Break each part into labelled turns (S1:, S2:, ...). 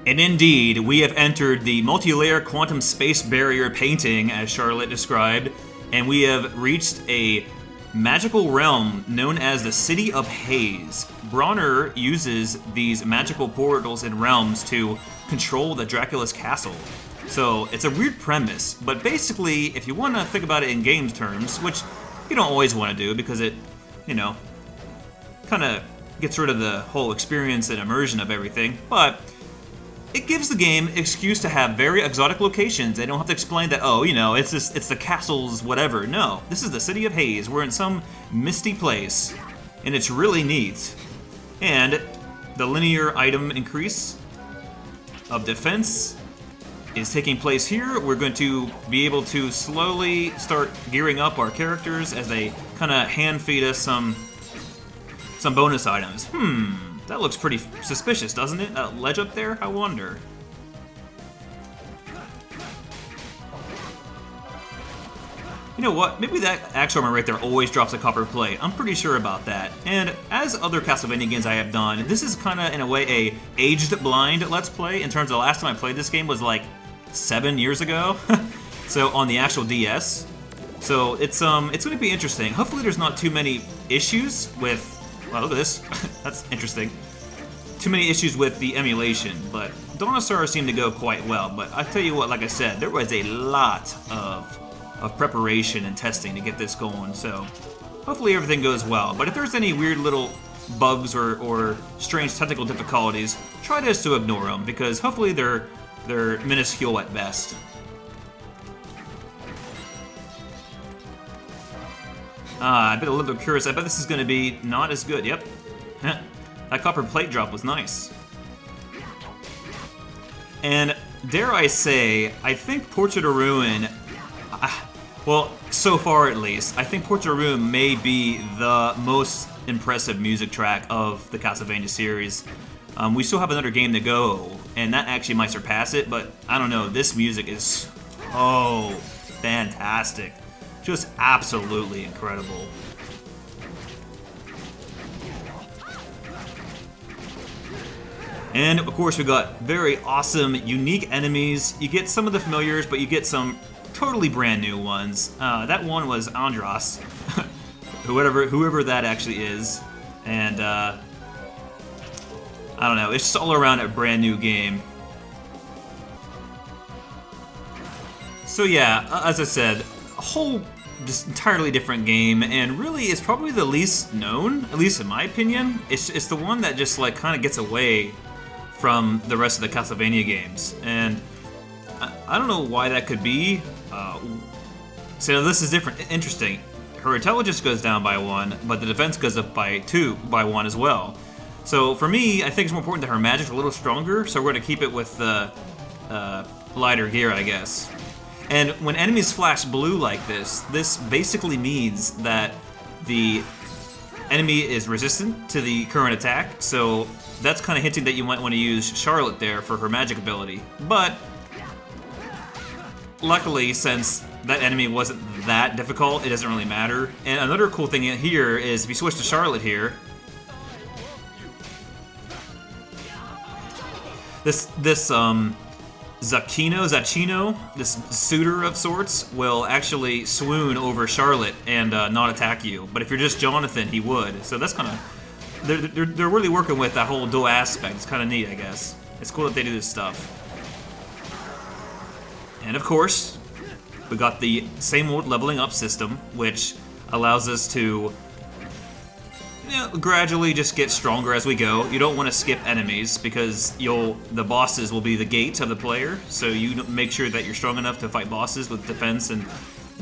S1: And indeed, we have entered the multi-layer quantum space barrier painting, as Charlotte described, and we have reached a magical realm known as the City of Haze. Bronner uses these magical portals and realms to control the Dracula's castle. So it's a weird premise, but basically, if you want to think about it in game terms, which you don't always want to do because it, you know, kind of gets rid of the whole experience and immersion of everything, but it gives the game an excuse to have very exotic locations. They don't have to explain that, oh, you know, it's the castles, whatever. No, this is the City of Haze. We're in some misty place, and it's really neat. And the linear item increase of defense is taking place here. We're going to be able to slowly start gearing up our characters as they kind of hand feed us some bonus items. That looks pretty suspicious, doesn't it? That ledge up there? I wonder. You know what? Maybe that axe armor right there always drops a copper plate. I'm pretty sure about that. And as other Castlevania games I have done, this is kind of, in a way, a aged blind Let's Play, in terms of the last time I played this game was like 7 years ago. So, on the actual DS. So, it's going to be interesting. Hopefully there's not too many issues with... Wow, look at this. That's interesting. Too many issues with the emulation, but Dinosaur seemed to go quite well. But I tell you what, like I said, there was a lot of preparation and testing to get this going, so hopefully everything goes well. But if there's any weird little bugs or strange technical difficulties, try just to ignore them, because hopefully they're minuscule at best. I've been a little bit curious. I bet this is going to be not as good. Yep. That copper plate drop was nice. And dare I say, I think Portrait of Ruin, well, so far at least, I think Portrait of Ruin may be the most impressive music track of the Castlevania series. We still have another game to go, and that actually might surpass it, but I don't know. This music is so fantastic. Just absolutely incredible. And of course we got very awesome, unique enemies. You get some of the familiars, but you get some totally brand new ones. That one was Andras, whoever that actually is. And I don't know, it's just all around a brand new game. So yeah, as I said, a whole just entirely different game, and really is probably the least known, at least in my opinion. It's the one that just like kind of gets away from the rest of the Castlevania games, and I don't know why that could be. So this is different, interesting. Her intelligence goes down by 1, but the defense goes up by 1 as well. So for me, I think it's more important that her magic's a little stronger, so we're going to keep it with the lighter gear, I guess. And when enemies flash blue like this basically means that the enemy is resistant to the current attack, so that's kind of hinting that you might want to use Charlotte there for her magic ability. But luckily, since that enemy wasn't that difficult, it doesn't really matter. And another cool thing here is if you switch to Charlotte here, this Zacchino, this suitor of sorts, will actually swoon over Charlotte and not attack you. But if you're just Jonathan, he would. So that's kind of... They're really working with that whole dual aspect. It's kind of neat, I guess. It's cool that they do this stuff. And of course, we got the same old leveling up system, which allows us to gradually just get stronger as we go. You don't want to skip enemies because the bosses will be the gate of the player, so you make sure that you're strong enough to fight bosses with defense and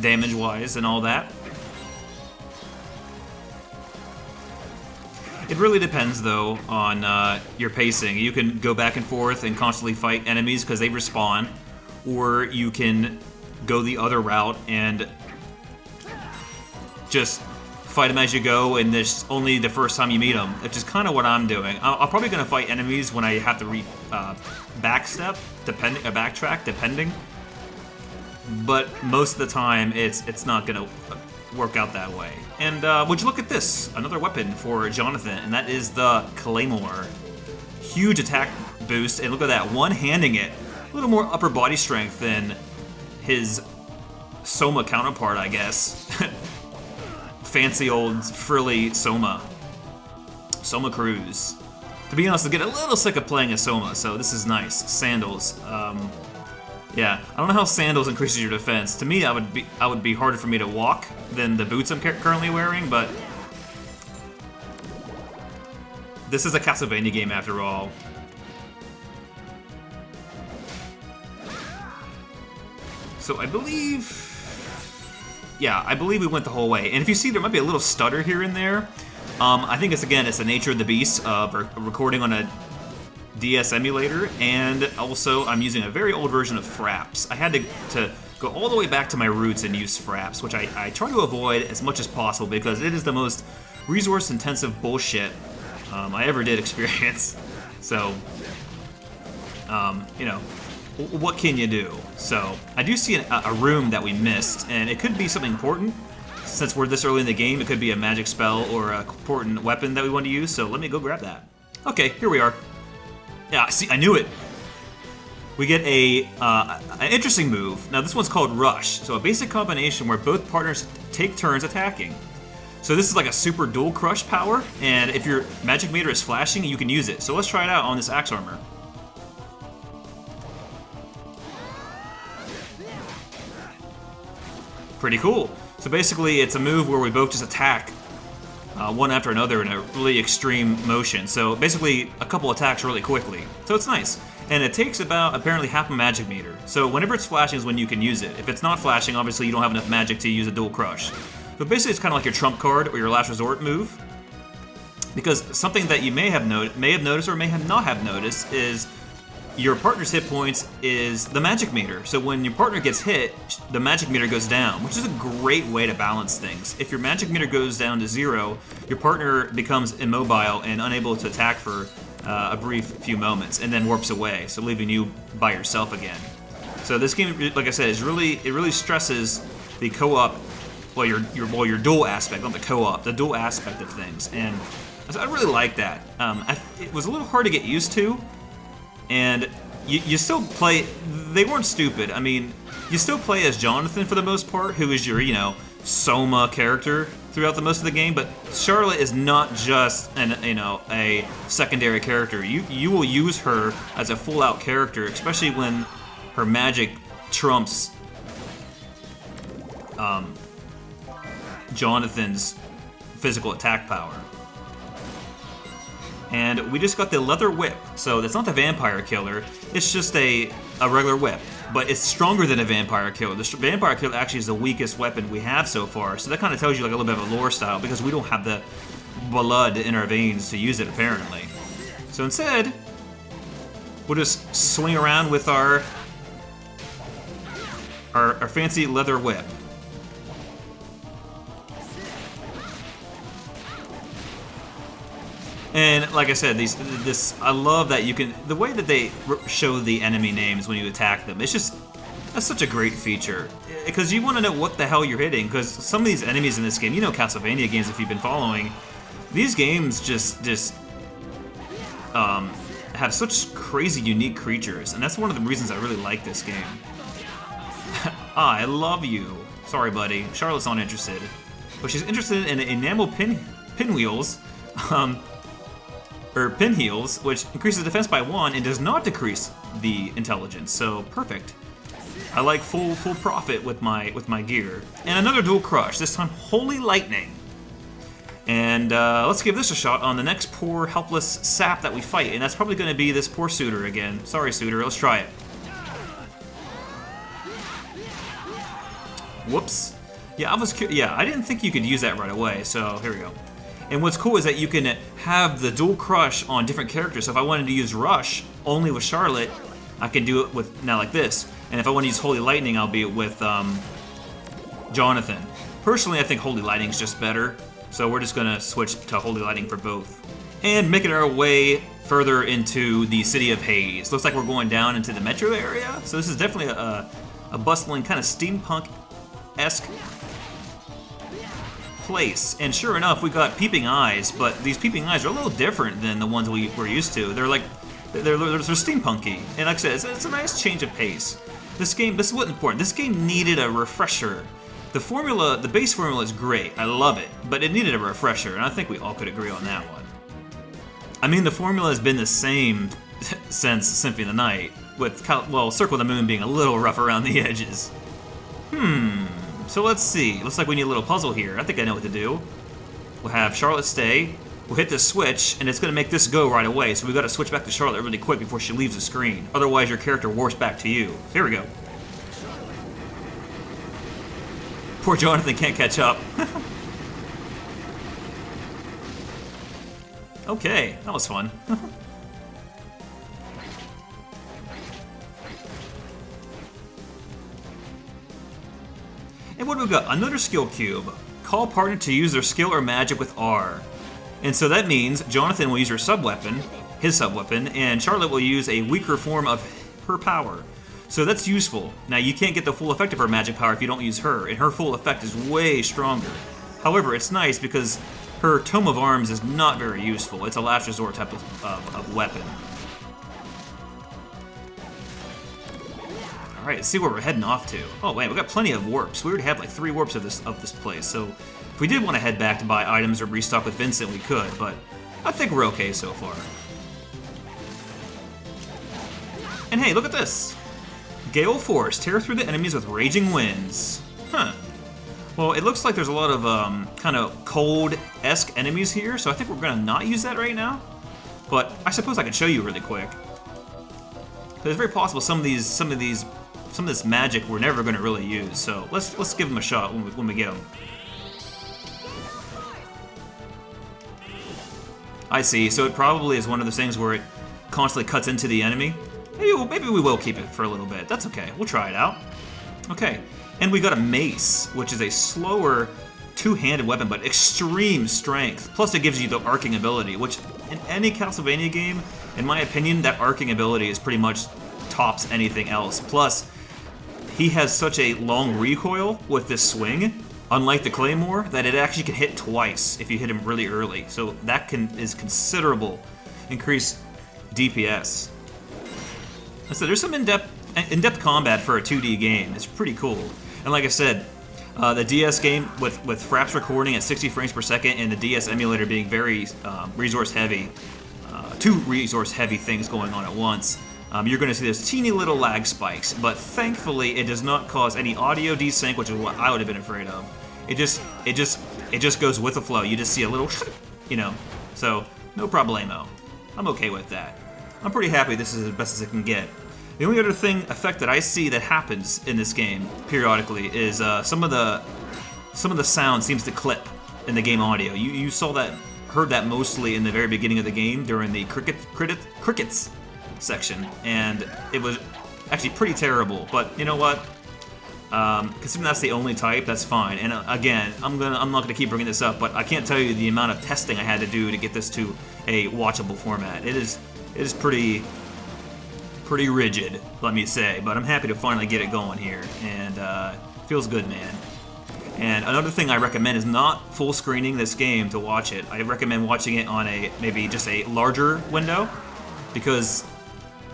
S1: damage-wise and all that. It really depends, though, on your pacing. You can go back and forth and constantly fight enemies because they respawn, or you can go the other route and just fight them as you go, and this only the first time you meet them, which is kind of what I'm doing. I'm probably going to fight enemies when I have to backtrack, depending. But most of the time, it's not going to work out that way. And would you look at this? Another weapon for Jonathan, and that is the Claymore. Huge attack boost, and look at that, one-handing it. A little more upper body strength than his Soma counterpart, I guess. Fancy old frilly Soma. Soma Cruz. To be honest, I get a little sick of playing as Soma, so this is nice. Sandals. Yeah, I don't know how sandals increases your defense. To me, I would be harder for me to walk than the boots I'm currently wearing, but this is a Castlevania game after all. So I believe, yeah, I believe we went the whole way. And if you see, there might be a little stutter here and there. I think it's the nature of the beast of recording on a DS emulator, and also I'm using a very old version of Fraps. I had to go all the way back to my roots and use Fraps, which I try to avoid as much as possible because it is the most resource-intensive bullshit I ever did experience. So, you know, what can you do? So, I do see a room that we missed, and it could be something important. Since we're this early in the game, it could be a magic spell or a important weapon that we want to use, so let me go grab that. Okay, here we are. Yeah, see, I knew it. We get an interesting move. Now, this one's called Rush, so a basic combination where both partners take turns attacking. So this is like a super dual crush power, and if your magic meter is flashing, you can use it. So let's try it out on this axe armor. Pretty cool. So basically, it's a move where we both just attack one after another in a really extreme motion. So basically, a couple attacks really quickly. So it's nice. And it takes about, apparently, half a magic meter. So whenever it's flashing is when you can use it. If it's not flashing, obviously you don't have enough magic to use a dual crush. So basically, it's kind of like your trump card or your last resort move. Because something that you may have noticed or may have not have noticed is your partner's hit points is the magic meter. So when your partner gets hit, the magic meter goes down, which is a great way to balance things. If your magic meter goes down to 0, your partner becomes immobile and unable to attack for a brief few moments, and then warps away, so leaving you by yourself again. So this game, like I said, it really stresses the co-op, well, your dual aspect, not the co-op, the dual aspect of things, and I really like that. It was a little hard to get used to. And you still play, they weren't stupid. I mean, you still play as Jonathan for the most part, who is your, you know, Soma character throughout the most of the game, but Charlotte is not just a secondary character. You will use her as a full-out character, especially when her magic trumps Jonathan's physical attack power. And we just got the leather whip, so that's not the vampire killer, it's just a regular whip, but it's stronger than a vampire killer. The vampire killer actually is the weakest weapon we have so far, so that kind of tells you like a little bit of a lore style, because we don't have the blood in our veins to use it apparently. So instead, we'll just swing around with our fancy leather whip. And like I said, I love that you can, the way that they show the enemy names when you attack them, that's such a great feature. Because you want to know what the hell you're hitting, because some of these enemies in this game, you know Castlevania games if you've been following, these games just have such crazy unique creatures, and that's one of the reasons I really like this game. I love you. Sorry buddy, Charlotte's not interested. But she's interested in enamel pinwheels, or pinheels, which increases defense by 1 and does not decrease the intelligence. So perfect. I like full profit with my gear. And another dual crush. This time Holy Lightning. And let's give this a shot on the next poor helpless sap that we fight, and that's probably going to be this poor suitor again. Sorry, suitor. Let's try it. Whoops. Yeah, I didn't think you could use that right away. So here we go. And what's cool is that you can have the dual crush on different characters. So if I wanted to use Rush only with Charlotte, I can do it with now like this. And if I want to use Holy Lightning, I'll be with Jonathan. Personally, I think Holy Lightning's just better. So we're just gonna switch to Holy Lightning for both. And making our way further into the City of Haze. Looks like we're going down into the metro area. So this is definitely a bustling kind of steampunk-esque place, and sure enough, we got peeping eyes, but these peeping eyes are a little different than the ones we're used to. They're like They're steampunky, and like I said, it's a nice change of pace. This is what's important. This game needed a refresher. The base formula is great. I love it, but it needed a refresher, and I think we all could agree on that one. I mean, the formula has been the same since Symphony of the Night, with, well, Circle of the Moon being a little rough around the edges. So let's see. Looks like we need a little puzzle here. I think I know what to do. We'll have Charlotte stay. We'll hit this switch, and it's going to make this go right away, so we've got to switch back to Charlotte really quick before she leaves the screen. Otherwise, your character warps back to you. So here we go. Poor Jonathan can't catch up. Okay, that was fun. And what do we got? Another skill cube. Call partner to use their skill or magic with R. And so that means Jonathan will use his sub-weapon, and Charlotte will use a weaker form of her power. So that's useful. Now, you can't get the full effect of her magic power if you don't use her, and her full effect is way stronger. However, it's nice because her Tome of Arms is not very useful. It's a last resort type of weapon. Alright, let's see where we're heading off to. Oh, wait, we got plenty of warps. We already have like 3 warps of this place, so if we did want to head back to buy items or restock with Vincent, we could, but I think we're okay so far. And hey, look at this! Gale Force, tear through the enemies with raging winds. Huh. Well, it looks like there's a lot of kind of cold-esque enemies here, so I think we're going to not use that right now. But I suppose I can show you really quick. It's very possible some of this magic we're never going to really use, so let's give them a shot when we get them. I see, so it probably is one of those things where it constantly cuts into the enemy. Maybe we will keep it for a little bit. That's okay, we'll try it out. Okay, and we got a mace, which is a slower two-handed weapon, but extreme strength. Plus it gives you the arcing ability, which in any Castlevania game, in my opinion, that arcing ability is pretty much tops anything else. Plus, he has such a long recoil with this swing, unlike the Claymore, that it actually can hit twice if you hit him really early. So that is considerable increased DPS. So there's some in-depth combat for a 2D game. It's pretty cool. And like I said, the DS game with Fraps recording at 60 frames per second and the DS emulator being very resource heavy, 2 resource heavy things going on at once, you're going to see those teeny little lag spikes. But thankfully, it does not cause any audio desync, which is what I would have been afraid of. It just goes with the flow. You just see a little, you know. So no problemo. I'm okay with that. I'm pretty happy this is as best as it can get. The only other effect that I see that happens in this game periodically is some of the sound seems to clip in the game audio. You heard that mostly in the very beginning of the game during the crickets section, and it was actually pretty terrible. But you know what? Considering that's the only type, that's fine. And again, I'm not gonna keep bringing this up, but I can't tell you the amount of testing I had to do to get this to a watchable format. It is pretty rigid, let me say, but I'm happy to finally get it going here, and feels good, man. And another thing I recommend is not full screening this game to watch it. I recommend watching it on maybe just a larger window, because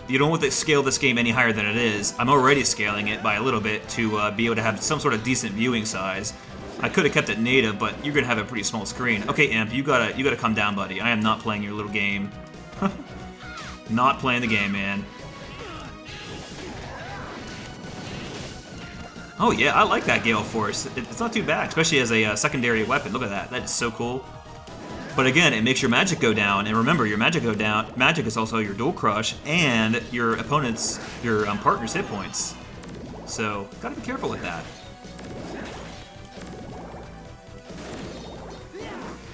S1: you don't want to scale this game any higher than it is. I'm already scaling it by a little bit to be able to have some sort of decent viewing size. I could have kept it native, but you're gonna have a pretty small screen. Okay, Imp, you gotta come down, buddy. I am not playing your little game. Not playing the game, man. Oh yeah, I like that Gale Force. It's not too bad, especially as a secondary weapon. Look at that. That is so cool. But again, it makes your magic go down. And remember, your magic is also your dual crush and your partner's hit points. So gotta be careful with that.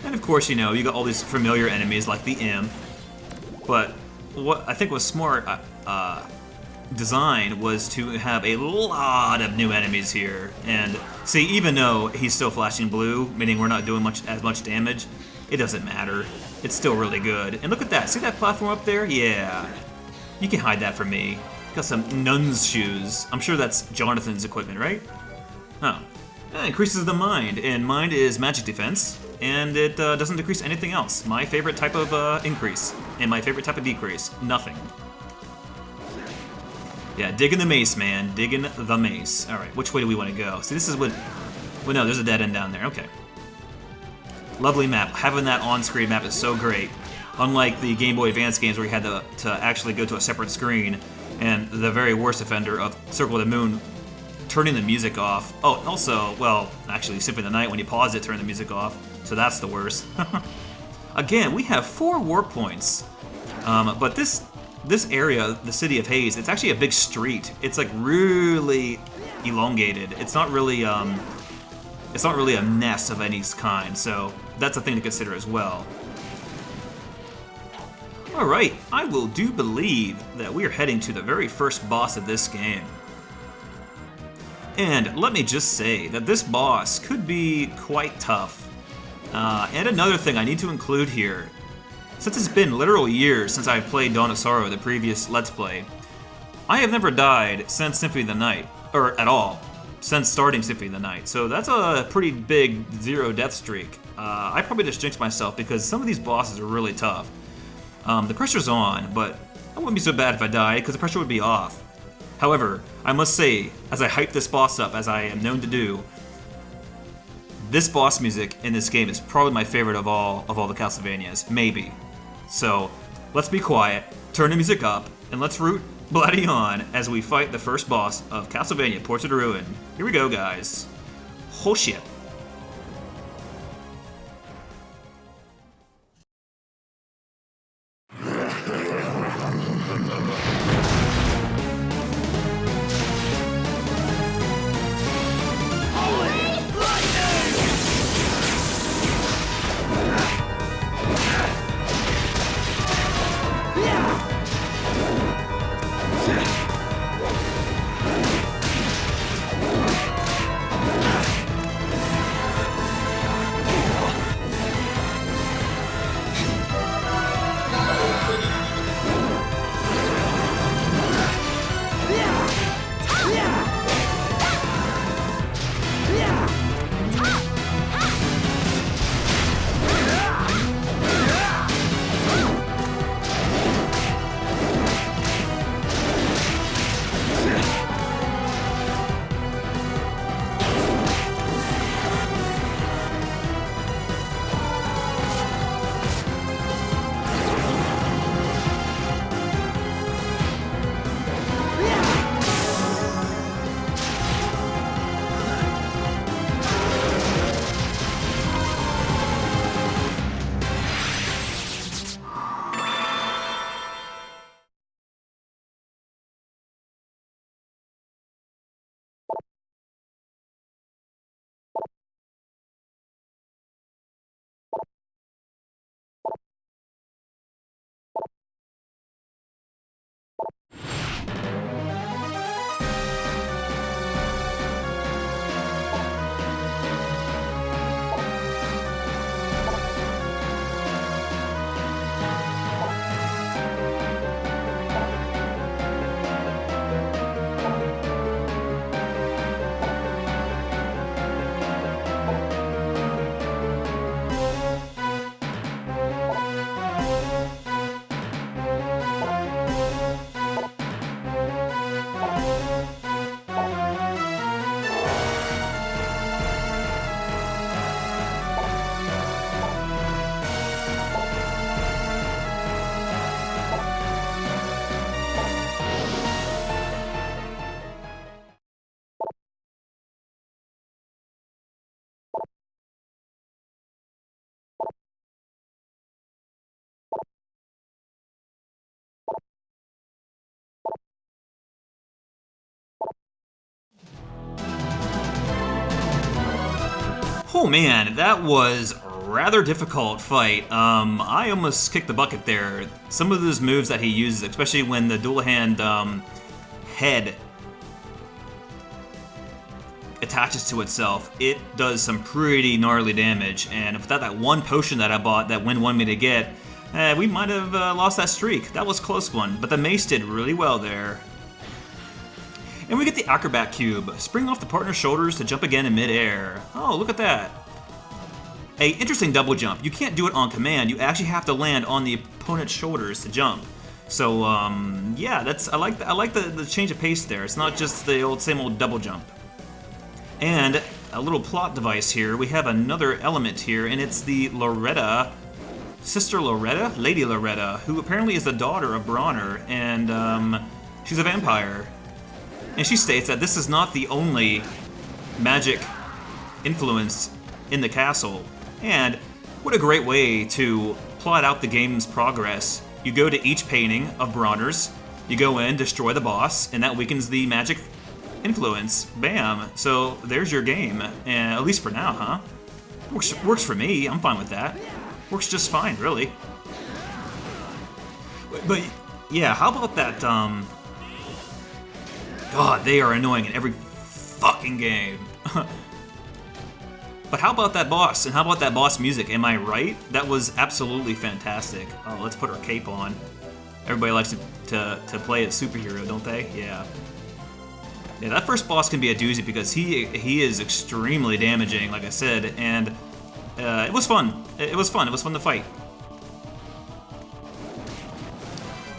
S1: And of course, you know, you got all these familiar enemies like the Imp. But what I think was smart design was to have a lot of new enemies here. And see, even though he's still flashing blue, meaning we're not doing as much damage, it doesn't matter. It's still really good. And look at that. See that platform up there? Yeah. You can hide that from me. Got some nun's shoes. I'm sure that's Jonathan's equipment, right? Oh. It increases the mind, and mind is magic defense, and it doesn't decrease anything else. My favorite type of increase, and my favorite type of decrease, nothing. Yeah, digging the mace, man. Digging the mace. Alright, which way do we want to go? See, this is what... Well, no, there's a dead end down there. Okay. Lovely map. Having that on-screen map is so great. Unlike the Game Boy Advance games where you had to actually go to a separate screen, and the very worst offender of Circle of the Moon turning the music off. Oh, also, well, actually, Symphony of the Night, when you pause it, turn the music off. So that's the worst. Again, we have 4 warp points. But this area, the City of Haze, it's actually a big street. It's like really elongated. It's not really a nest of any kind. So that's a thing to consider as well. All right, I do believe that we are heading to the very first boss of this game. And let me just say that this boss could be quite tough. And another thing I need to include here, since it's been literal years since I played Dawn of Sorrow, the previous Let's Play, I have never died since Symphony of the Night, or at all, since starting Symphony of the Night. So that's a pretty big 0 death streak. I probably just jinxed myself because some of these bosses are really tough. The pressure's on, but it wouldn't be so bad if I died because the pressure would be off. However, I must say, as I hype this boss up, as I am known to do, this boss music in this game is probably my favorite of all the Castlevanias, maybe. So, let's be quiet, turn the music up, and let's root Blatty on as we fight the first boss of Castlevania Portrait of Ruin. Here we go, guys. Oh shit. Oh man, that was a rather difficult fight. I almost kicked the bucket there. Some of those moves that he uses, especially when the Dullahan head attaches to itself, it does some pretty gnarly damage. And without that one potion that I bought that Win wanted me to get, we might have lost that streak. That was a close one, but the mace did really well there. And we get the Acrobat Cube. Spring off the partner's shoulders to jump again in midair. Oh, look at that. A interesting double jump. You can't do it on command. You actually have to land on the opponent's shoulders to jump. So, yeah, I like the change of pace there. It's not just the same old double jump. And a little plot device here. We have another element here, and it's the Loretta, Sister Loretta, Lady Loretta, who apparently is the daughter of Bronner, and she's a vampire. And she states that this is not the only magic influence in the castle. And what a great way to plot out the game's progress. You go to each painting of Bronner's, you go in, destroy the boss, and that weakens the magic influence. Bam. So there's your game. And at least for now, huh? Works for me. I'm fine with that. Works just fine, really. But yeah, how about that, God, they are annoying in every fucking game. But how about that boss? And how about that boss music? Am I right? That was absolutely fantastic. Oh, let's put our cape on. Everybody likes to play as superhero, don't they? Yeah. Yeah, that first boss can be a doozy because he is extremely damaging, like I said, and it was fun. It was fun. It was fun to fight.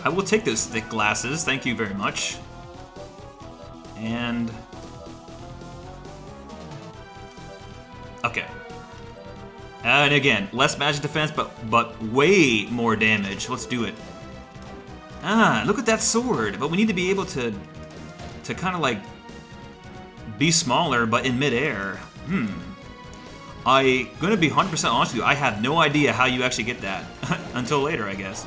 S1: I will take those thick glasses. Thank you very much. And okay. And again, less magic defense, but way more damage. Let's do it. Ah, look at that sword. But we need to be able to kind of like be smaller, but in midair. I'm gonna be 100% honest with you. I have no idea how you actually get that until later, I guess.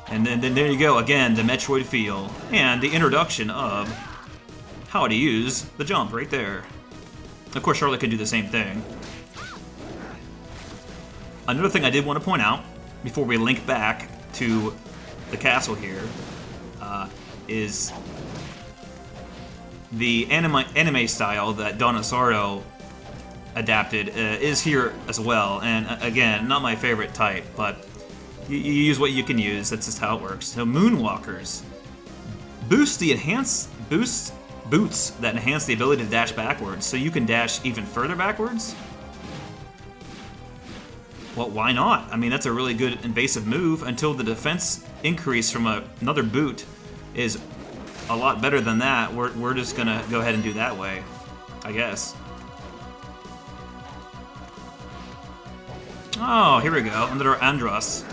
S1: And then there you go again, the Metroid feel and the introduction of how to use the jump right there. Of course, Charlotte can do the same thing. Another thing I did want to point out before we link back to the castle here is the anime style that Donosaro adapted is here as well. And again, not my favorite type, but you use what you can use. That's just how it works. So Moonwalkers boost boots that enhance the ability to dash backwards, so you can dash even further backwards. Well, why not? I mean, that's a really good invasive move until the defense increase from another boot is a lot better than that. We're just gonna go ahead and do that way, I guess. Oh, here we go. Another Andros.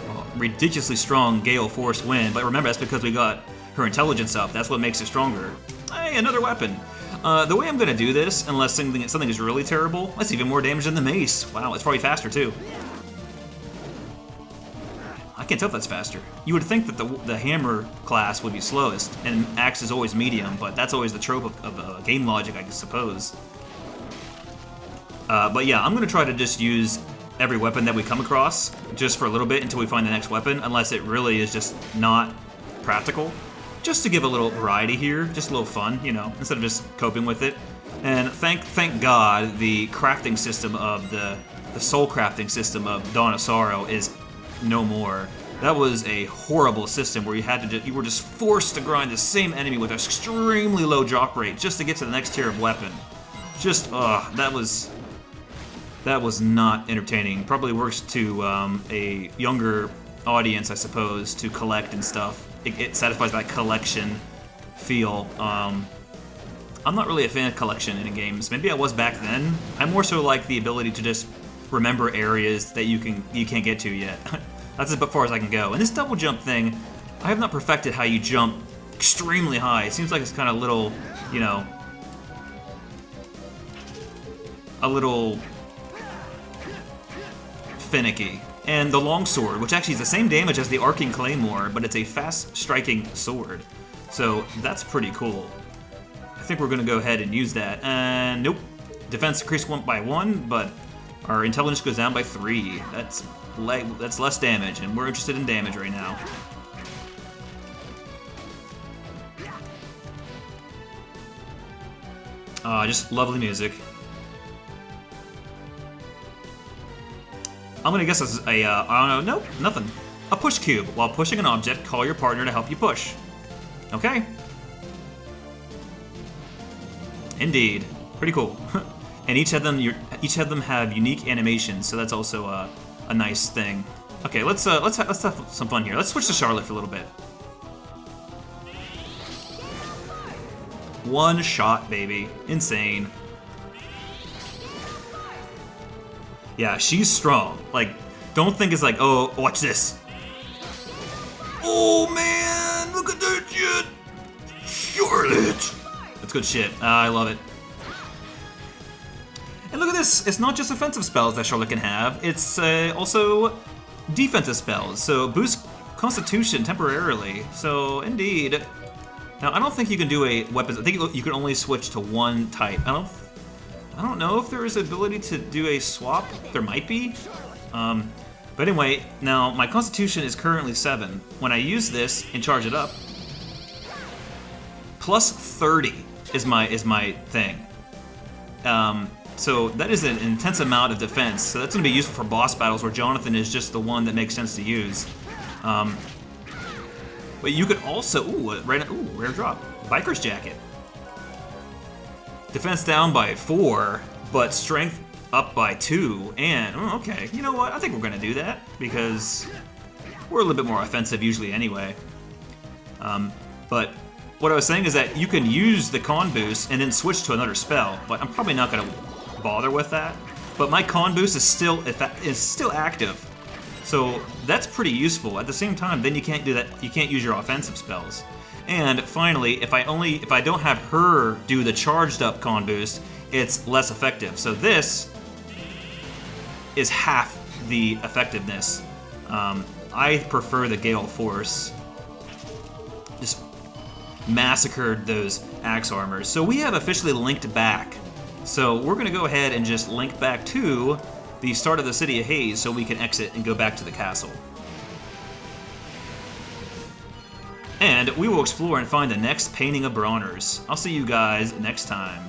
S1: Oh, ridiculously strong Gale Force win, but remember, that's because we got her intelligence up. That's what makes it stronger. Hey, another weapon. The way I'm gonna do this, unless something is really terrible, that's even more damage than the mace. Wow, it's probably faster too. I can't tell if that's faster. You would think that the hammer class would be slowest, and axe is always medium, but that's always the trope of game logic, I suppose. But yeah, I'm gonna try to just use every weapon that we come across, just for a little bit until we find the next weapon, unless it really is just not practical. Just to give a little variety here, just a little fun, you know, instead of just coping with it. And thank God the crafting system of the soul crafting system of Donosaro is no more. That was a horrible system where you were just forced to grind the same enemy with an extremely low drop rate just to get to the next tier of weapon. Just that was not entertaining. Probably works to a younger audience, I suppose, to collect and stuff. It satisfies that collection feel. I'm not really a fan of collection in games. Maybe I was back then. I more so like the ability to just remember areas that you can't get to yet. That's as far as I can go. And this double jump thing, I have not perfected how you jump extremely high. It seems like it's kind of little, you know, a little finicky. And the longsword, which actually is the same damage as the arcing claymore, but it's a fast-striking sword. So that's pretty cool. I think we're going to go ahead and use that. And nope. Defense increased by 1, but our intelligence goes down by 3. That's less damage, and we're interested in damage right now. Just lovely music. I'm gonna guess it's a, I don't know, nope, nothing. a push cube. While pushing an object, call your partner to help you push. Okay. Indeed. Pretty cool. And each of them have unique animations, so that's also a nice thing. Okay, let's have some fun here. Let's switch to Charlotte for a little bit. One shot, baby. Insane. Yeah, she's strong. Like, don't think it's like, oh, watch this. Oh man, look at that shit. Charlotte. That's good shit. I love it. And look at this. It's not just offensive spells that Charlotte can have. It's also defensive spells. So boost Constitution temporarily. So indeed. Now I don't think you can do a weapons. I think you can only switch to one type. I don't know if there is ability to do a swap. There might be. But anyway, now my Constitution is currently 7. When I use this and charge it up, plus 30 is my thing. So that is an intense amount of defense. So that's going to be useful for boss battles where Jonathan is just the one that makes sense to use. But you could also rare drop, Biker's Jacket. Defense down by 4, but strength up by 2. And okay, you know what? I think we're going to do that because we're a little bit more offensive usually anyway. But what I was saying is that you can use the con boost and then switch to another spell, but I'm probably not going to bother with that. But my con boost is still active, so that's pretty useful. At the same time, then you can't do that. You can't use your offensive spells. And finally, if I don't have her do the charged up con boost, it's less effective. So this is half the effectiveness. I prefer the Gale Force. Just massacred those axe armors. So we have officially linked back. So we're going to go ahead and just link back to the start of the City of Haze so we can exit and go back to the castle. And we will explore and find the next painting of Bronner's. I'll see you guys next time.